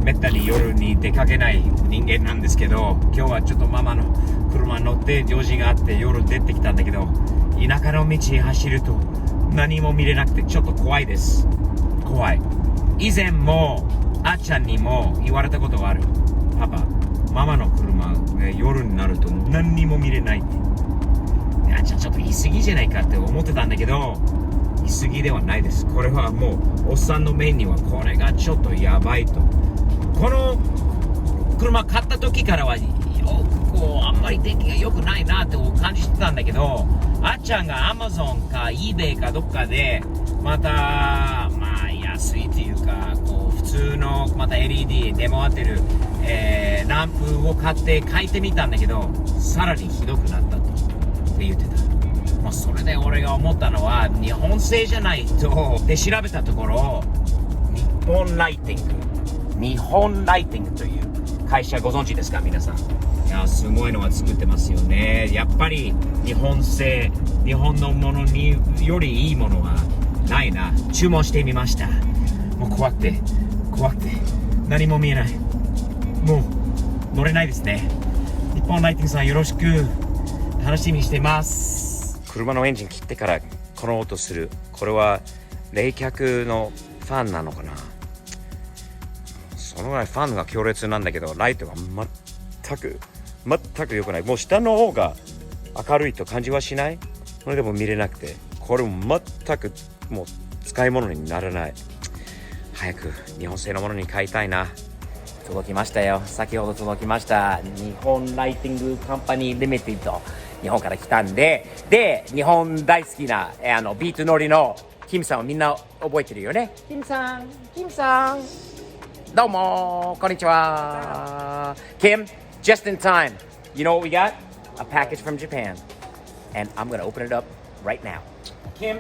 めったに夜に出かけない人間なんですけど、今日はちょっとママの車に乗って用事があって夜出てきたんだけど、田舎の道走ると何も見れなくてちょっと怖いです。怖い。以前もあっちゃんにも言われたことがある。パパ、ママの車が夜になると何にも見れないって。あっちゃんちょっと言い過ぎじゃないかって思ってたんだけど、言い過ぎではないです。これはもうおっさんの目にはこれがちょっとやばいと。この車買った時からはよくこうあんまり天気が良くないなって感じてたんだけど、あっちゃんが Amazon か eBay かどっかでまたまあ安いというかこう普通のまた LED 出回ってる、ランプを買って変えてみたんだけど、さらにひどくなったとって言ってた。まあ、それで俺が思ったのは日本製じゃないとで調べたところ、日本ライティングという会社ご存知ですか皆さん。いやすごいのは作ってますよね。やっぱり日本製、日本のものによりいいものはないな。注文してみました。もう怖くて何も見えない。もう乗れないですね。日本ライティングさんよろしく。楽しみにしています。車のエンジン切ってからこの音する。これは冷却のファンなのかな。そのぐらいファンが強烈なんだけど、ライトが全く良くない。もう下の方が明るいと感じはしない。それでも見れなくて、これも全くもう使い物にならない。早く日本製のものに買いたいな。届きましたよ。先ほど届きました。日本ライティングカンパニーリミテッド、日本から来たんで、日本大好きなビート乗りのキムさんをみんな覚えてるよね。キムさんどうもこんにちは。 Kim, just in time. You know what we got? A package from Japan, and I'm gonna open it up right now. Kim,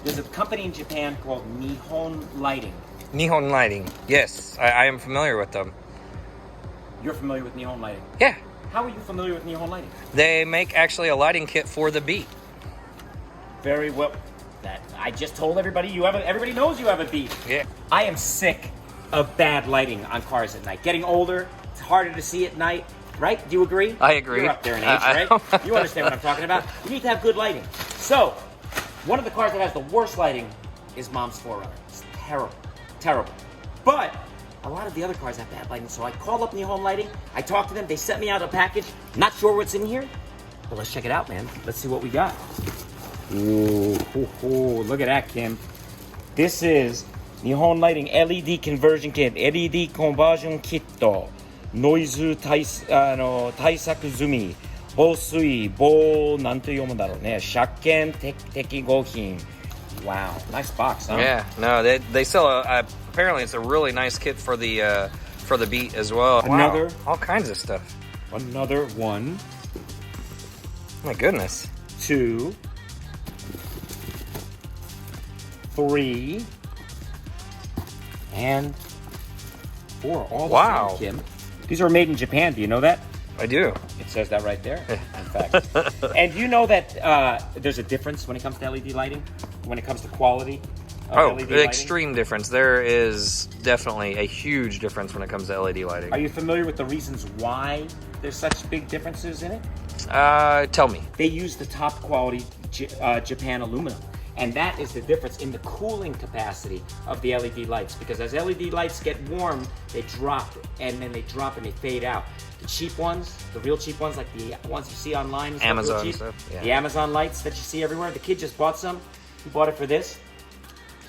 there's a company in Japan called Nihon Lighting. Nihon Lighting. Yes, I am familiar with them. You're familiar with Nihon Lighting? Yeah. How are you familiar with Nihon Lighting? They make actually a lighting kit for the Beat. Very well. That I just told everybody everybody knows you have a Beat. Yeah. I am sick of bad lighting on cars at night. Getting older, it's harder to see at night, right? Do you agree? I agree. You're up there in age, right? You understand what I'm talking about. You need to have good lighting. So, one of the cars that has the worst lighting is Mom's 4Runner. It's terrible. But a lot of the other cars have bad lighting, so I called up Nihon Lighting. I talked to them. They sent me out a package. Not sure what's in here, but let's check it out, man. Let's see what we got. Ooh, look at that, Kim. This is Nihon Lighting LED Conversion Kit. LED Conversion Kit. ノイズ対策済み。防水、なんて読むんだろうね。車検適合品。Wow, nice box, huh? Yeah, no, they sell apparently it's a really nice kit for the Beat as well. Another, wow, all kinds of stuff. Another 1. My goodness. 2, 3, and 4. All wow. the same, Kim. These are made in Japan. Do you know that? I do. It says that right there, in fact. And do you know that there's a difference when it comes to LED lighting? When it comes to quality of LED lighting? Extreme difference. There is definitely a huge difference when it comes to LED lighting. Are you familiar with the reasons why there's such big differences in it? Tell me. They use the top quality Japan aluminum. And that is the difference in the cooling capacity of the LED lights. Because as LED lights get warm, they drop, and then they drop and they fade out. The cheap ones, the real cheap ones, like the ones you see online, Amazon cheap, stuff. Yeah. The Amazon lights that you see everywhere. The kid just bought some. He bought it for this.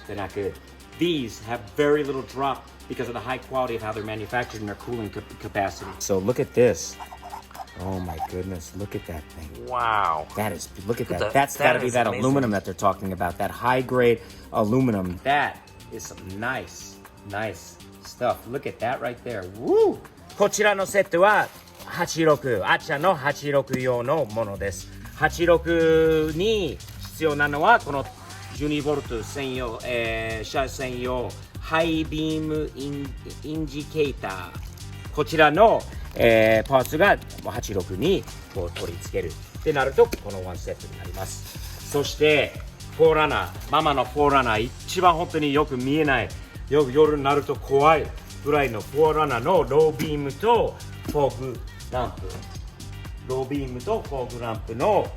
They're not good. These have very little drop because of the high quality of how they're manufactured and their cooling capacity. So look at this. Oh my goodness, look at that thing. Wow. Look at that. That's got to be that amazing. Aluminum that they're talking about, that high grade aluminum. That is some nice stuff. Look at that right there. Woo! こちらのセットは86、あちゃんの86用のものです。86に必要なのはこの12V専用、車専用ハイビームインジケーター。こちらのパーツが86にこう取り付けるってなるとこのワンセットになります。そしてフォーラナー、ママのフォーラナー、一番本当によく見えない、夜になると怖いぐらいのフォアラナのロービームとフォーグランプ、ロービームとフォーグランプの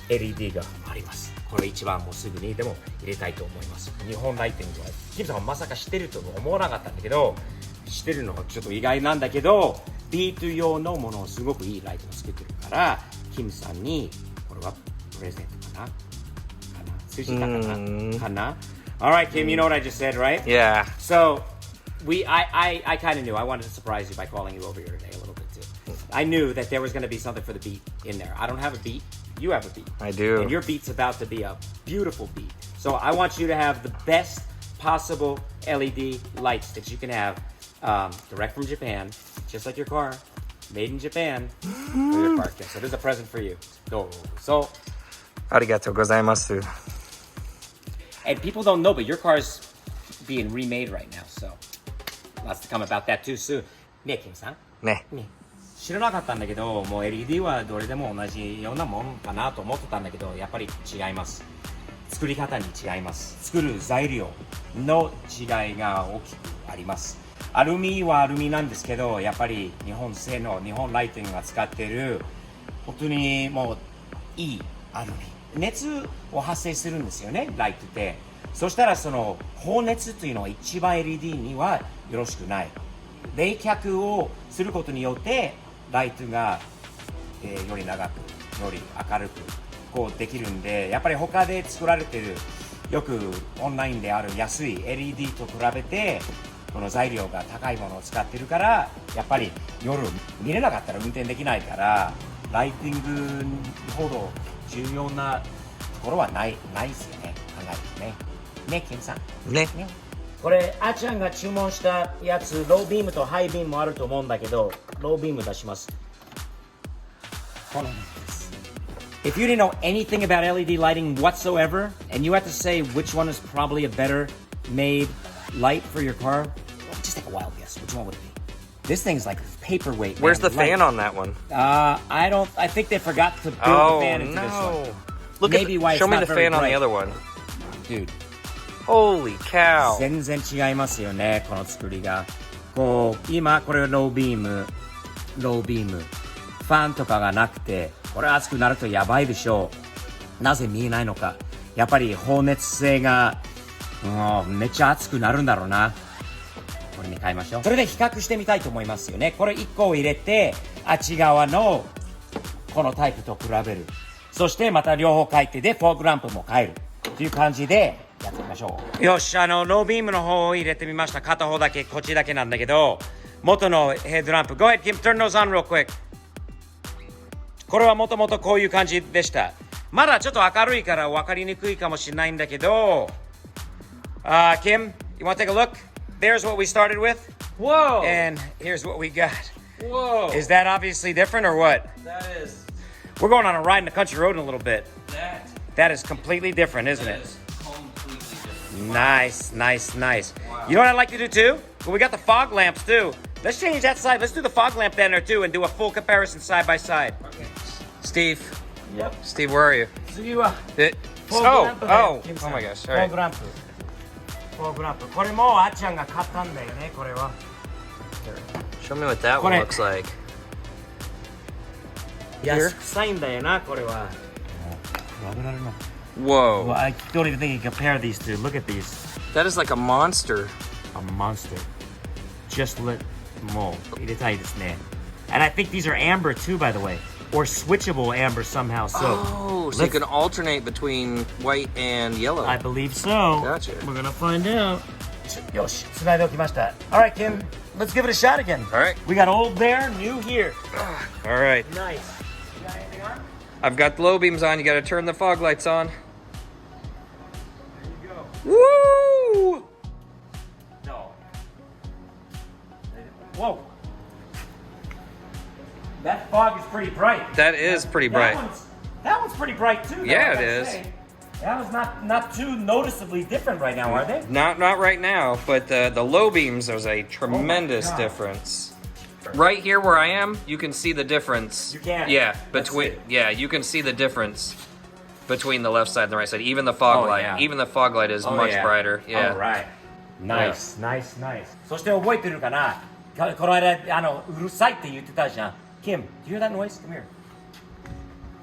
LED があります。これ一番もうすぐにでも入れたいと思います。日本ライティングはキムさんはまさか知ってると思わなかったんだけど、知ってるのはちょっと意外なんだけど、ビート用のものをすごくいいライトを作ってるから、キムさんにこれはプレゼントかな筋かな Alright, Kim, you know what I just said, right? Yeah. So, I kind of knew. I wanted to surprise you by calling you over here today a little bit too. I knew that there was going to be something for the beat in there. I don't have a beat. You have a beat. I do. And your beat's about to be a beautiful beat. So I want you to have the best possible LED lights that you can have, direct from Japan, just like your car, made in Japan for your car. So this is a present for you. So, ありがとうございます。 and people don't know, but your car's being remade right now. So lots to come about that too soon. ねえ、キムさん。ね。知らなかったんだけど、もう LED はどれでも同じようなもんかなと思ってたんだけど、やっぱり違います。作り方に違います。作る材料の違いが大きくあります。アルミはアルミなんですけど、やっぱり日本製の日本ライティングが使っている本当にもういいアルミ。熱を発生するんですよね、ライトって。そしたらその放熱というのは一番 LED にはよろしくない。冷却をすることによってライトが、より長く、より明るくこうできるんで、やっぱり他で作られてるよくオンラインである安い LED と比べてこの材料が高いものを使ってるから、やっぱり夜見れなかったら運転できないから、ライティングほど重要なところはないですよね、考えるとね。ね、ケンさん。ね。これ、あちゃんが注文したやつ、ロービームとハイビームもあると思うんだけど、ロービーム出します。このです。If you didn't know anything about LED lighting whatsoever, and you had to say which one is probably a better made light for your car, just take a wild guess. Which one would it be? This thing's like paperweight. Where's man. the fan on that one? I think they forgot to build Oh, the fan into this one. no. Look Maybe why at it's show me not the very fan on the bright. other one. Dude. Holy cow. 全然違いますよね、この作りが。こう今これロービームファンとかがなくて、これ熱くなるとやばいでしょう。なぜ見えないのか。やっぱり放熱性がめっちゃ熱くなるんだろうな。これに変えましょう。それで比較してみたいと思いますよね。これ1個を入れて、あっち側のこのタイプと比べる。そしてまた両方変えてでフォーグランプも変えるという感じでやってみましょう。よし、ロービームの方を入れてみました。片方だけ、こっちだけなんだけど、元のヘッドランプ。Go ahead, Kim, turn those on real quick. これはもともとこういう感じでした。まだちょっと明るいから分かりにくいかもしれないんだけど、Kim, you want to take a look? There's what we started with. Whoa. And here's what we got. Whoa. Is that obviously different or what? That is. We're going on a ride in the country road in a little bit. That That is completely different, isn't it? is completely different. Nice. Wow. You know what I'd like to do too? Well, we got the fog lamps too. Let's change that side. Let's do the fog lamp down there too and do a full comparison side by side. Okay. Steve. Yep. Steve, where are you? 次は Oh, フォーグラン oh, プだよ oh my gosh. フ All ォー right. グランプ。フォーグランプ。これもあっちゃんが買ったんだよね、これは。Show me what that one looks like. 安くさいんだよな、これは。比べられない。Well, Whoa. I don't even think you can compare these two. Look at these. That is like a monster. A monster. Just let もう入れたいですね。And I think these are amber too, by the way. Or switchable amber somehow. So Oh, so you can alternate between white and yellow. I believe so. Gotcha. We're gonna find out. よし、つないでおきました。Alright, Kim. Let's give it a shot again. Alright. We got old there, new here. All right. Nice. You got anything on? I've got the low beams on. You got to turn the fog lights on. There you go. Woo! No. Whoa. That fog is pretty bright. That is pretty bright. That one's pretty bright too. though, Yeah, I it gotta is. say. That was not too noticeably different right now, are they? Not right now, but the low beams, there's a tremendous God. difference. Right here where I am, you can see the difference. You can? Yeah, Let's between see. yeah, you can see the difference between the left side and the right side. Even the fog Oh, light, yeah. even the fog light is Oh, much yeah. brighter. Yeah. All right. ナイス、ナイス、ナイス。そして覚えてるかな、この間、うるさいって言ってたじゃん。Kim, do you hear that noise? Come here.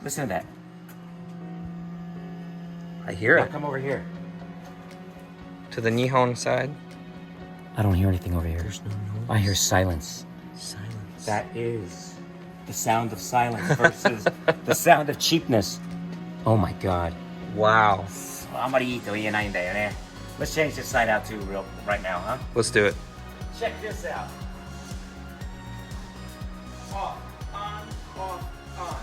Listen to that. I hear Now it. come over here. To the Nihon side. I don't hear anything over here. There's no noise. I hear silence. Silence. That is the sound of silence versus the sound of cheapness. Oh my god. Wow. あんまりいいと言えないんだよね。Let's change this side out too right now, huh? Let's do it. Check this out. Off, on, off, on.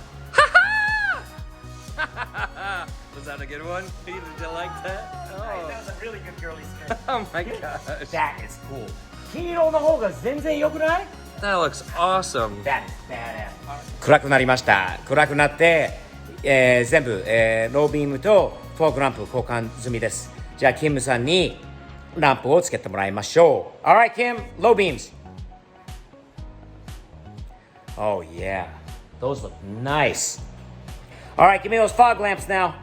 Was that a good one? Did you like that? Hey, that was a really good girly spin. Oh my gosh. That is cool. 黄色の方が全然良くない？ That looks awesome. That is badass. 暗くなりました。暗くなって、全部、ロービームとフォークランプ交換済みです。じゃあ、キムさんにランプをつけてもらいましょう。Alright, Kim, low beams. Oh, yeah. Those look nice. Alright, give me those fog lamps now.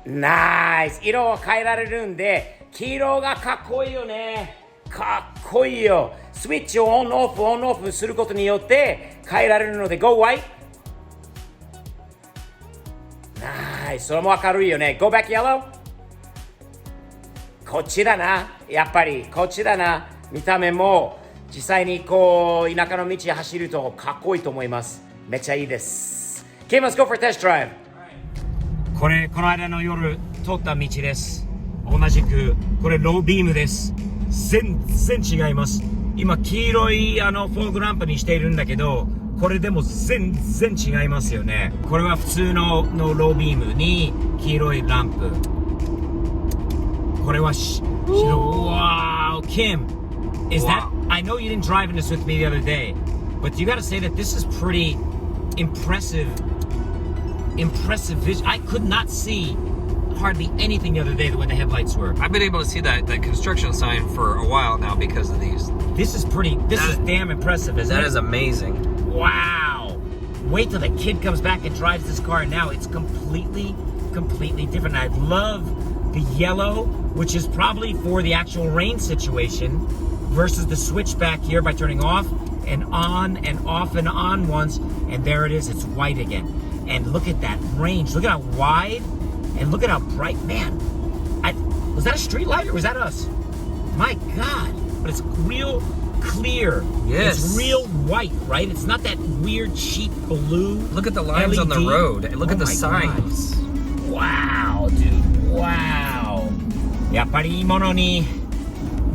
Nice. 色を変えられるんで、黄色がかっこいいよね。かっこいいよ。スイッチをオンオフすることによって変えられるので Go white. Nice. それも明るいよね。Go back yellow. こっちだな。やっぱりこっちだな。見た目も実際にこう田舎の道走るとかっこいいと思います。めっちゃいいです。Kim, let's go for a test drive. この間の夜通った道です。同じくこれロービームです。全然違います。今黄色いフォークランプにしているんだけど、これでも全然違いますよね。これは普通のロービームに黄色いランプ。これは白。Wow, Kim, is that? I know you didn't drive in this with me the other day, but you got to say that this is pretty impressive vision. I could not see hardly anything the other day the way the headlights were. I've been able to see that construction sign for a while now because of these. This is damn impressive, isn't it? That is amazing. Wow. Wait till the kid comes back and drives this car. Now it's completely different. I love the yellow, which is probably for the actual rain situation, versus the switch back here by turning off and on and off and on once, and there it is, it's white again. And look at that range. Look at how wide and look at how bright. Man, was that a street light or was that us? My God. But it's real clear. Yes. It's real white, right? It's not that weird cheap blue. Look at the lines on the LED. road. Look at the my signs. God. Wow, dude. Wow. やっぱりいいものに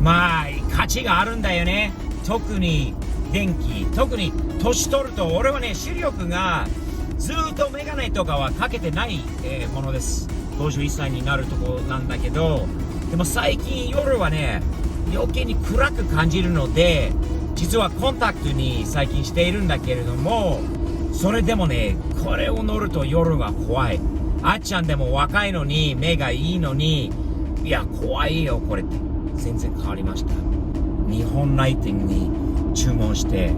まあ価値があるんだよね。特に電気、特に年取ると俺はね、視力がずっとメガネとかはかけてない、ものです。51歳になるとこなんだけど、でも最近夜はね、余計に暗く感じるので、実はコンタクトに最近しているんだけれども、それでもね、これを乗ると夜が怖い。あっちゃんでも若いのに、目がいいのに、いや、怖いよ、これって。全然変わりました。日本ライティングに注文して、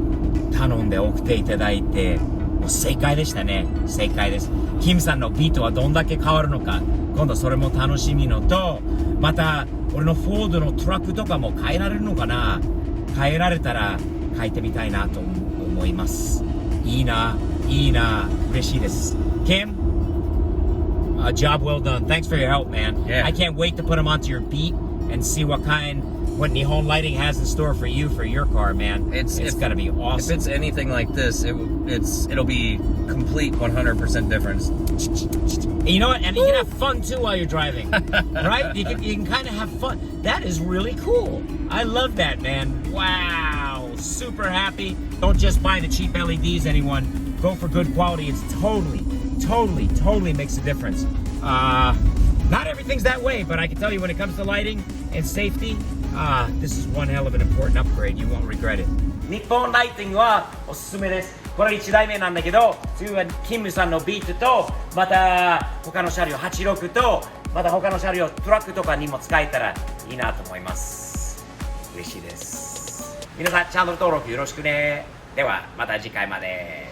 頼んで送っていただいて、もう正解でしたね。正解です。キムさんのビートはどんだけ変わるのか、今度それも楽しみのと、また、俺のフォードのトラックとかも変えられるのかな。変えられたら変えてみたいなと思います。いいな、嬉しいです。Kim, job well done. Thanks for your help, man. Yeah. I can't wait to put them onto your beat and see what Nihon Lighting has in store for you for your car, man. It's gonna be awesome. If it's anything like this, it'll be complete 100% difference. And you know what? And you can have fun too while you're driving, right? You can kind of have fun. That is really cool. I love that, man. Wow, super happy. Don't just buy the cheap LEDs, anyone. Go for good quality. It's totally makes a difference. Not everything's that way, but I can tell you when it comes to lighting and safety, this is one hell of an important upgrade. You won't regret it. 日本ライティングはおすすめです。これ1台目なんだけど、次はキムさんのビートと、また他の車両86と、また他の車両トラックとかにも使えたらいいなと思います。嬉しいです。皆さんチャンネル登録よろしくね。ではまた次回まで。